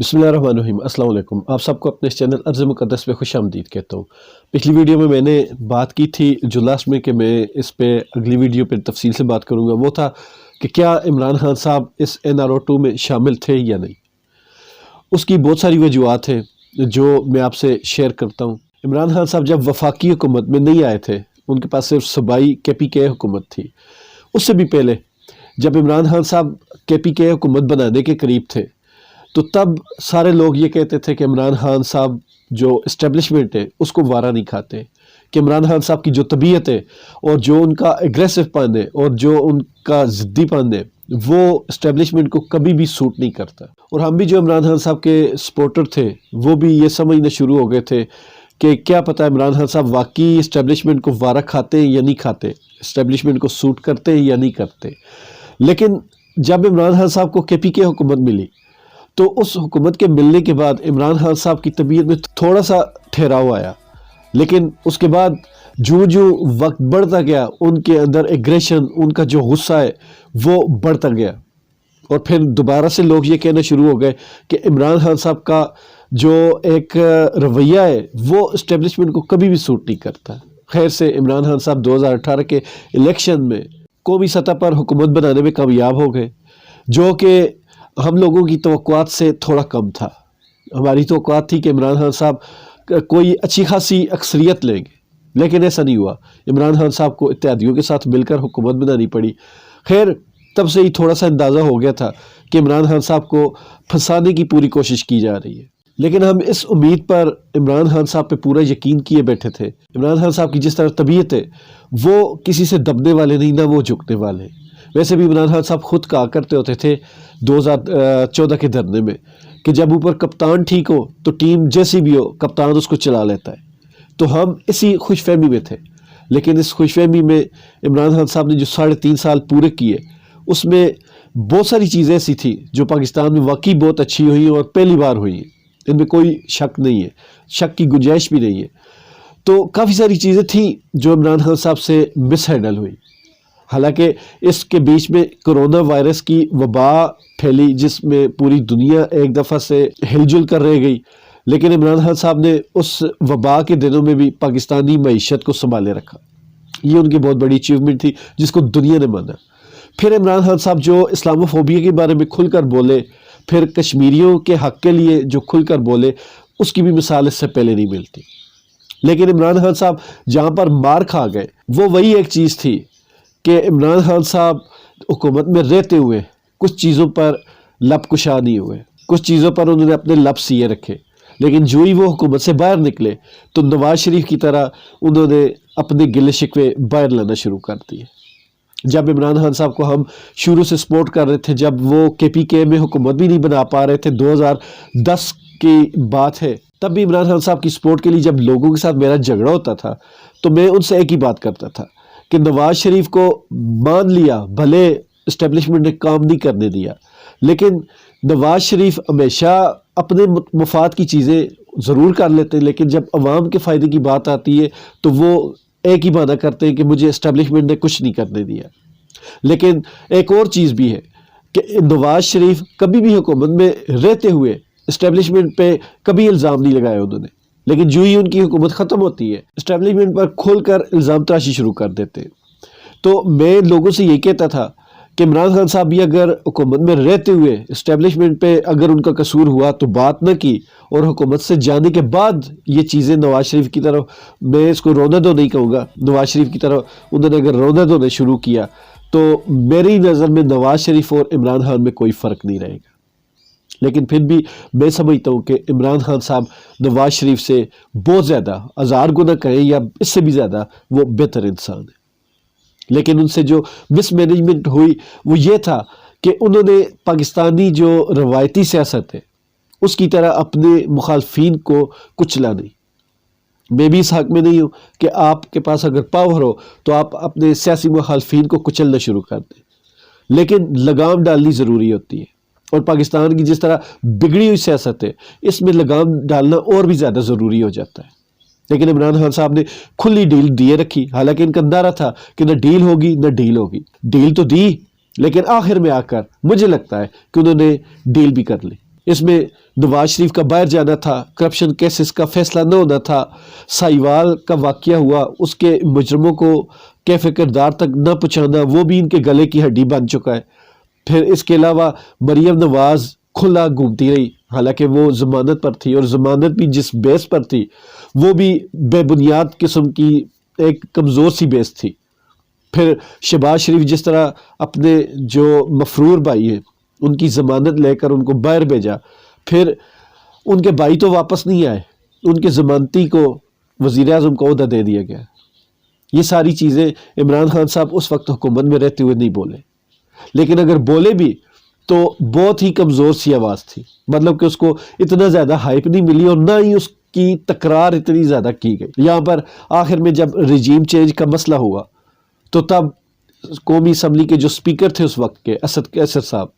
बिस्मिल्लाहिर्रहमानिर्रहीम। अस्सलाम वालेकुम। आप सबको अपने इस चैनल अर्ज़ मुक़द्दस पे खुश आमदीद कहता हूँ। पिछली वीडियो में मैंने बात की थी जो लास्ट में कि मैं इस पे अगली वीडियो पे तफसील से बात करूँगा, वो था कि क्या इमरान खान साहब इस NRO2 में शामिल थे या नहीं। उसकी बहुत सारी वजूहात हैं जो मैं आपसे शेयर करता हूँ। इमरान खान साहब जब वफाकी हुकूमत में नहीं आए थे, उनके पास सिर्फ सूबाई KPK हुकूमत थी। उससे भी पहले जब इमरान खान साहब KPK हुकूमत बनाने के करीब थे, तो तब सारे लोग ये कहते थे कि इमरान खान साहब जो इस्टेब्लिशमेंट है उसको वारा नहीं खाते, कि इमरान खान साहब की जो तबीयत है और जो उनका एग्रेसिव पन है और जो उनका ज़िद्दी पन है वो इस्टेब्लिशमेंट को कभी भी सूट नहीं करता। और हम भी जो इमरान खान साहब के सपोर्टर थे वो भी ये समझना शुरू हो गए थे कि क्या पता इमरान खान साहब वाकई इस्टेब्लिशमेंट को वारा खाते या नहीं खाते, इस्टेब्लिशमेंट को सूट करते या नहीं करते। लेकिन जब इमरान खान साहब को KPK हुकूमत मिली तो उस हुकूमत के मिलने के बाद इमरान खान साहब की तबीयत में थोड़ा सा ठहराव आया, लेकिन उसके बाद जो जो वक्त बढ़ता गया उनके अंदर एग्रेशन, उनका जो गुस्सा है वो बढ़ता गया। और फिर दोबारा से लोग ये कहना शुरू हो गए कि इमरान खान साहब का जो एक रवैया है वो इस्टेब्लिशमेंट को कभी भी सूट नहीं करता। खैर से इमरान खान साहब 2018 के इलेक्शन में कौमी सतह पर हुकूमत बनाने में कामयाब हो गए, जो कि हम लोगों की तवक्कुआत से थोड़ा कम था। हमारी तवक्कुआत थी कि इमरान खान साहब कोई अच्छी खासी अक्सरियत लेंगे, लेकिन ऐसा नहीं हुआ। इमरान खान साहब को इत्तेहादियों के साथ मिलकर हुकूमत बनानी पड़ी। खैर तब से ही थोड़ा सा अंदाज़ा हो गया था कि इमरान खान साहब को फंसाने की पूरी कोशिश की जा रही है, लेकिन हम इस उम्मीद पर इमरान खान साहब पे पूरा यकीन किए बैठे थे। इमरान खान साहब की जिस तरह तबीयत है वो किसी से दबने वाले नहीं, ना वो झुकने वाले। वैसे भी इमरान खान साहब खुद कहा करते होते थे 2014 के धरने में कि जब ऊपर कप्तान ठीक हो तो टीम जैसी भी हो कप्तान उसको चला लेता है। तो हम इसी खुशफहमी में थे, लेकिन इस खुशफहमी में इमरान खान साहब ने जो 3.5 साल पूरे किए उसमें बहुत सारी चीज़ें ऐसी थी जो पाकिस्तान में वाकई बहुत अच्छी हुई और पहली बार हुई है, इनमें कोई शक नहीं है, शक की गुंजाइश भी नहीं है। तो काफ़ी सारी चीज़ें थी जो इमरान खान साहब से मिस हैंडल हुई। हालांकि इसके बीच में कोरोना वायरस की वबा फैली जिसमें पूरी दुनिया एक दफ़ा से हिलजुल कर रह गई, लेकिन इमरान खान साहब ने उस वबा के दिनों में भी पाकिस्तानी मईशत को संभाले रखा। ये उनकी बहुत बड़ी अचीवमेंट थी जिसको दुनिया ने माना। फिर इमरान खान साहब जो इस्लामोफोबिया के बारे में खुलकर बोले, फिर कश्मीरियों के हक़ के लिए जो खुलकर बोले, उसकी भी मिसाल इससे पहले नहीं मिलती। लेकिन इमरान खान साहब जहाँ पर मार खा गए वो वही एक चीज़ थी कि इमरान खान साहब हुकूमत में रहते हुए कुछ चीज़ों पर लब कुशा नहीं हुए, कुछ चीज़ों पर उन्होंने अपने लब सिए रखे। लेकिन जो ही वो हुकूमत से बाहर निकले तो नवाज शरीफ की तरह उन्होंने अपने गिले शिकवे बाहर लाना शुरू कर दिए। जब इमरान खान साहब को हम शुरू से सपोर्ट कर रहे थे, जब वो KPK में हुकूमत भी नहीं बना पा रहे थे, 2010 की बात है, तब भी इमरान खान साहब की सपोर्ट के लिए जब लोगों के साथ मेरा झगड़ा होता था तो मैं उनसे एक ही बात करता था कि नवाज शरीफ को मान लिया, भले इस्टेब्लिशमेंट ने काम नहीं करने दिया, लेकिन नवाज शरीफ हमेशा अपने मुफाद की चीज़ें ज़रूर कर लेते हैं, लेकिन जब अवाम के फ़ायदे की बात आती है तो वो एक ही बहाना करते हैं कि मुझे इस्टेब्लिशमेंट ने कुछ नहीं करने दिया। लेकिन एक और चीज़ भी है कि नवाज शरीफ कभी भी हुकूमत में रहते हुए इस्टेब्लिशमेंट पे कभी इल्ज़ाम नहीं लगाया उन्होंने, लेकिन जो ही उनकी हुकूमत ख़त्म होती है इस्टेब्लिशमेंट पर खोलकर इल्ज़ाम तराशी शुरू कर देते हैं। तो मैं लोगों से यही कहता था कि इमरान खान साहब भी अगर हुकूमत में रहते हुए इस्टेब्लिशमेंट पे अगर उनका कसूर हुआ तो बात न की, और हुकूमत से जाने के बाद ये चीज़ें नवाज शरीफ की तरफ, मैं इसको रोना दो नहीं कहूँगा, नवाज शरीफ की तरफ उन्होंने अगर रोना दोने शुरू किया तो मेरी नज़र में नवाज शरीफ और इमरान खान में कोई फ़र्क नहीं रहेगा। लेकिन फिर भी मैं समझता हूँ कि इमरान खान साहब नवाज शरीफ से बहुत ज़्यादा, 1000 गुना कहें या इससे भी ज़्यादा, वो बेहतर इंसान है। लेकिन उनसे जो मिसमैनेजमेंट हुई वो ये था कि उन्होंने पाकिस्तानी जो रवायती सियासत है उसकी तरह अपने मुखालफिन को कुचला नहीं। मैं भी इस हक़ में नहीं हूँ कि आपके पास अगर पावर हो तो आप अपने सियासी मुखालफिन को कुचलना शुरू कर दें, लेकिन लगाम डालनी ज़रूरी होती है। और पाकिस्तान की जिस तरह बिगड़ी हुई सियासत है इसमें लगाम डालना और भी ज़्यादा ज़रूरी हो जाता है। लेकिन इमरान खान साहब ने खुली डील दिए रखी, हालांकि इनका अंदाज़ा था कि न डील होगी न डील होगी। डील तो दी, लेकिन आखिर में आकर मुझे लगता है कि उन्होंने डील भी कर ली। اس میں نواز شریف کا باہر جانا تھا، کرپشن کیسز کا فیصلہ نہ ہونا تھا، سائیوال کا واقعہ ہوا، اس کے مجرموں کو کیف کردار تک نہ پہنچانا، وہ بھی ان کے گلے کی ہڈی بن چکا ہے۔ پھر اس کے علاوہ مریم نواز کھلا گھومتی رہی، حالانکہ وہ ضمانت پر تھی، اور ضمانت بھی جس بیس پر تھی وہ بھی بے بنیاد قسم کی ایک کمزور سی بیس تھی۔ پھر شہباز شریف جس طرح اپنے جو مفرور بھائی ہیں ان کی ضمانت لے کر ان کو باہر بھیجا، پھر ان کے بھائی تو واپس نہیں آئے، ان کے ضمانتی کو وزیر اعظم کو عہدہ دے دیا گیا۔ یہ ساری چیزیں عمران خان صاحب اس وقت حکومت میں رہتے ہوئے نہیں بولے، لیکن اگر بولے بھی تو بہت ہی کمزور سی آواز تھی، مطلب کہ اس کو اتنا زیادہ ہائپ نہیں ملی اور نہ ہی اس کی تکرار اتنی زیادہ کی گئی۔ یہاں پر آخر میں جب رجیم چینج کا مسئلہ ہوا تو تب قومی اسمبلی کے جو سپیکر تھے اس وقت کے اسد کیسر صاحب،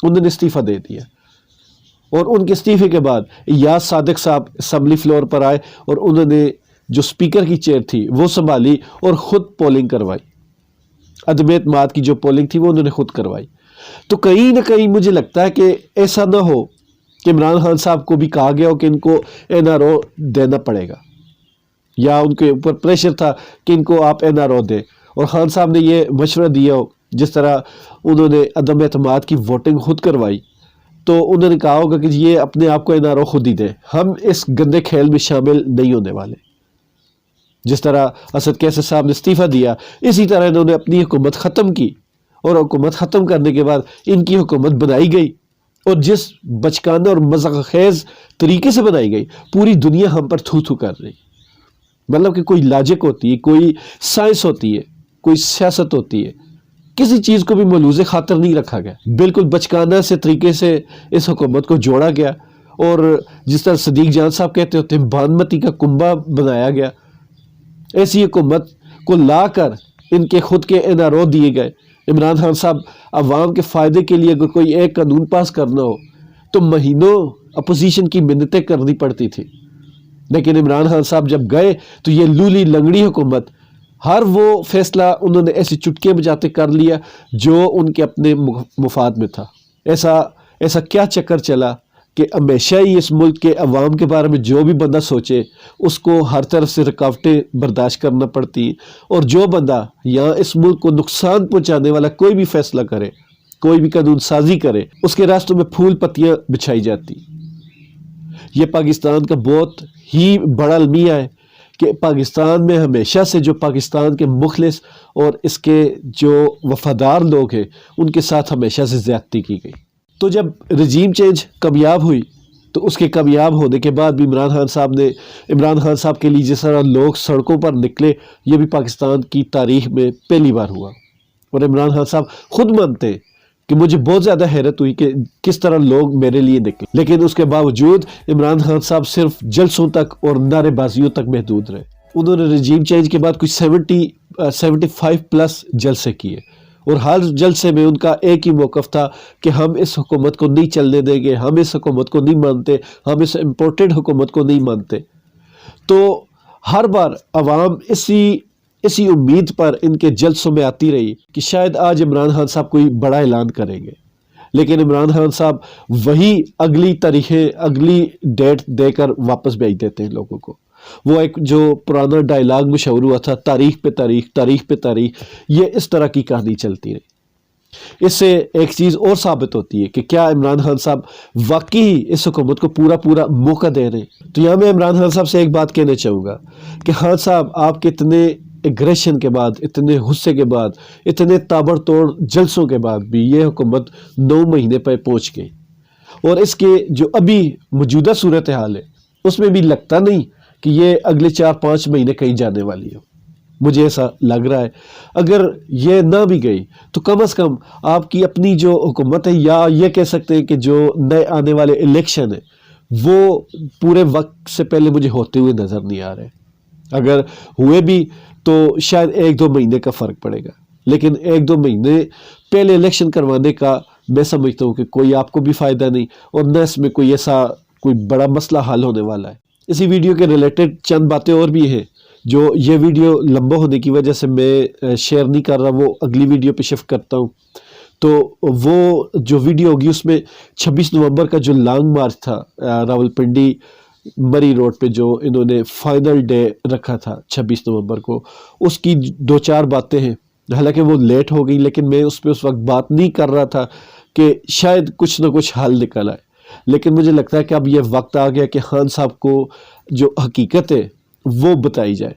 انہوں نے استعفیٰ دے دیا، اور ان کے استعفے کے بعد ایاز صادق صاحب اسمبلی فلور پر آئے اور انہوں نے جو سپیکر کی چیئر تھی وہ سنبھالی اور خود پولنگ کروائی، عدم اعتماد کی جو پولنگ تھی وہ انہوں نے خود کروائی۔ تو کہیں نہ کہیں مجھے لگتا ہے کہ ایسا نہ ہو کہ عمران خان صاحب کو بھی کہا گیا ہو کہ ان کو NRO دینا پڑے گا، یا ان کے اوپر پریشر تھا کہ ان کو آپ NRO دیں، اور خان صاحب نے یہ مشورہ دیا ہو، جس طرح انہوں نے عدم اعتماد کی ووٹنگ خود کروائی، تو انہوں نے کہا ہوگا کہ یہ اپنے آپ کو NRO خود ہی دیں، ہم اس گندے کھیل میں شامل نہیں ہونے والے۔ جس طرح اسد کیسر صاحب نے استعفیٰ دیا، اسی طرح انہوں نے اپنی حکومت ختم کی، اور حکومت ختم کرنے کے بعد ان کی حکومت بنائی گئی، اور جس بچکانہ اور مذاق خیز طریقے سے بنائی گئی، پوری دنیا ہم پر تھو تھو کر رہی۔ مطلب کہ کوئی لاجک ہوتی ہے، کوئی سائنس ہوتی ہے، کوئی سیاست ہوتی ہے، کسی چیز کو بھی ملوث خاطر نہیں رکھا گیا، بالکل بچکانہ سے طریقے سے اس حکومت کو جوڑا گیا، اور جس طرح صدیق جان صاحب کہتے ہوتے ہیں بانمتی کا کنبہ بنایا گیا۔ ایسی حکومت کو لا کر ان کے خود کے NRO دیے گئے۔ عمران خان صاحب عوام کے فائدے کے لیے اگر کوئی ایک قانون پاس کرنا ہو تو مہینوں اپوزیشن کی منتیں کرنی پڑتی تھی، لیکن عمران خان صاحب جب گئے تو یہ لولی لنگڑی حکومت ہر وہ فیصلہ انہوں نے ایسے چٹکے بجاتے کر لیا جو ان کے اپنے مفاد میں تھا۔ ایسا کیا چکر چلا کہ ہمیشہ ہی اس ملک کے عوام کے بارے میں جو بھی بندہ سوچے اس کو ہر طرف سے رکاوٹیں برداشت کرنا پڑتی، اور جو بندہ یہاں اس ملک کو نقصان پہنچانے والا کوئی بھی فیصلہ کرے، کوئی بھی قانون سازی کرے، اس کے راستوں میں پھول پتیاں بچھائی جاتی۔ یہ پاکستان کا بہت ہی بڑا المیہ ہے کہ پاکستان میں ہمیشہ سے جو پاکستان کے مخلص اور اس کے جو وفادار لوگ ہیں ان کے ساتھ ہمیشہ سے زیادتی کی گئی۔ تو جب رجیم چینج کامیاب ہوئی تو اس کے کامیاب ہونے کے بعد بھی عمران خان صاحب کے لیے جس طرح لوگ سڑکوں پر نکلے، یہ بھی پاکستان کی تاریخ میں پہلی بار ہوا، اور عمران خان صاحب خود مانتے کہ مجھے بہت زیادہ حیرت ہوئی کہ کس طرح لوگ میرے لیے نکلے، لیکن اس کے باوجود عمران خان صاحب صرف جلسوں تک اور نعرے بازیوں تک محدود رہے۔ انہوں نے رجیم چینج کے بعد کچھ 75+ جلسے کیے، اور ہر جلسے میں ان کا ایک ہی موقف تھا کہ ہم اس حکومت کو نہیں چلنے دیں گے، ہم اس حکومت کو نہیں مانتے، ہم اس امپورٹڈ حکومت کو نہیں مانتے۔ تو ہر بار عوام اسی امید پر ان کے جلسوں میں آتی رہی کہ شاید آج عمران خان صاحب کوئی بڑا اعلان کریں گے، لیکن عمران خان صاحب وہی اگلی تاریخیں، اگلی ڈیٹ دے کر واپس بھیج دیتے ہیں لوگوں کو۔ وہ ایک جو پرانا ڈائلاگ مشہور ہوا تھا، تاریخ پہ تاریخ، تاریخ پہ تاریخ، یہ اس طرح کی کہانی چلتی رہی۔ اس سے ایک چیز اور ثابت ہوتی ہے کہ کیا عمران خان صاحب واقعی اس حکومت کو پورا موقع دے رہے ہیں۔ تو یہاں میں عمران خان صاحب سے ایک بات کہنا چاہوں گا کہ خان صاحب آپ کے اتنے ایگریشن کے بعد، اتنے غصے کے بعد، اتنے تابڑ توڑ جلسوں کے بعد بھی یہ حکومت 9 مہینے پہ پہنچ گئی، اور اس کے جو ابھی موجودہ صورتحال ہے اس میں بھی لگتا نہیں کہ یہ اگلے 4-5 مہینے کہیں جانے والی ہو۔ مجھے ایسا لگ رہا ہے اگر یہ نہ بھی گئی تو کم از کم آپ کی اپنی جو حکومت ہے، یا یہ کہہ سکتے ہیں کہ جو نئے آنے والے الیکشن ہیں، وہ پورے وقت سے پہلے مجھے ہوتے ہوئے نظر نہیں آ رہے۔ اگر ہوئے بھی تو شاید 1-2 مہینے کا فرق پڑے گا، لیکن 1-2 مہینے پہلے الیکشن کروانے کا میں سمجھتا ہوں کہ کوئی آپ کو بھی فائدہ نہیں، اور نہ اس میں کوئی بڑا مسئلہ حل ہونے والا ہے۔ اسی ویڈیو کے ریلیٹڈ چند باتیں اور بھی ہیں جو یہ ویڈیو لمبا ہونے کی وجہ سے میں شیئر نہیں کر رہا، وہ اگلی ویڈیو پہ شفٹ کرتا ہوں۔ تو وہ جو ویڈیو ہوگی اس میں 26 نومبر کا جو لانگ مارچ تھا راولپنڈی مری روڈ پہ جو انہوں نے فائنل ڈے رکھا تھا 26 نومبر کو، اس کی دو چار باتیں ہیں، حالانکہ وہ لیٹ ہو گئی لیکن میں اس پہ اس وقت بات نہیں کر رہا تھا کہ شاید کچھ نہ کچھ حل نکل آئے، لیکن مجھے لگتا ہے کہ اب یہ وقت آ گیا کہ خان صاحب کو جو حقیقت ہے وہ بتائی جائے۔